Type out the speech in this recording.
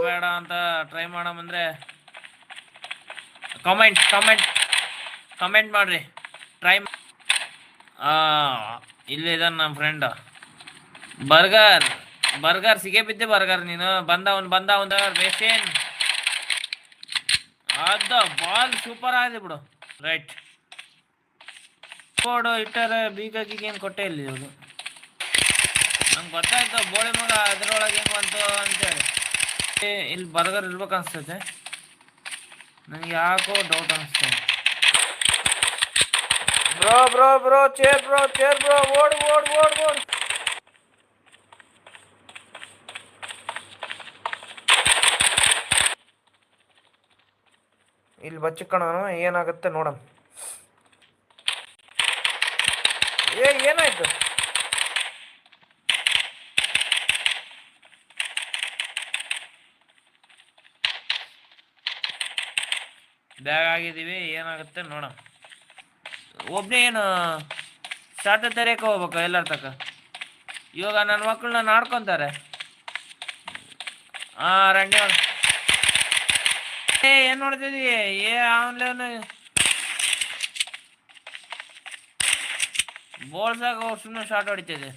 ಬೇಡ ಅಂತ try ಮಾಡಮಂದ್ರೆ comment ಮಾಡ್ರಿ. ಟ್ರೈ ಇಲ್ಲಿದ್ದಾನೆ ನಮ್ಮ ಫ್ರೆಂಡ್. ಬರ್ಗರ್ ಸಿಗೇ ಬಿದ್ದೆ. ಬರ್ಗರ್ ನೀನು ಬಂದ ಬೇಸೇನ್ ಅದ ಬಾಲ್ ಸೂಪರ್ ಆಗಿದೆ ಬಿಡು. ರೈಟ್ ಕೋಡು ಇಟ್ಟರೆ ಬೀಗೀಗ ಏನು ಕೊಟ್ಟೆ ಇಲ್ಲಿ ಇವರು. ನಂಗೆ ಗೊತ್ತಾಯ್ತು ಬೋಳಿ ಮಗ ಅದ್ರೊಳಗೆ ಹೆಂಗೆ ಬಂತು ಅಂತೇಳಿ. ಇಲ್ಲಿ ಬರ್ಗರ್ ಇರ್ಬೇಕು ಅನ್ಸ್ತೈತೆ ನನಗೆ, ಯಾಕೋ ಡೌಟ್ ಅನಿಸ್ತದೆ. ಬ್ರೋ ಚೇರ್ ಬ್ರೋ ಓಡ್. ಇಲ್ಲಿ ಬಚ್ಚಿಕ್ಕಣ ಏನಾಗುತ್ತೆ ನೋಡೋಣ. ಏನಾಯ್ತು? ಬ್ಯಾಗ್ ಆಗಿದ್ದೀವಿ, ಏನಾಗುತ್ತೆ ನೋಡೋಣ. ಒಬ್ಬನೇ ಏನು ಶಾರ್ಟ್ ತೆರೆಯಕ್ಕೆ ಹೋಗ್ಬೇಕು ಎಲ್ಲರ ತಕ. ಇವಾಗ ನನ್ನ ಮಕ್ಕಳನ್ನ ನಾಡ್ಕೊತಾರೆ. ರಂಡಿ ಏನು ನೋಡ್ತಿದ್ವಿ? ಅವನು ಬೋಲ್ಸಾಗ ಸುಮ್ಮನೆ ಶಾರ್ಟ್ ಹೊಡಿತಿದ್ದೆ.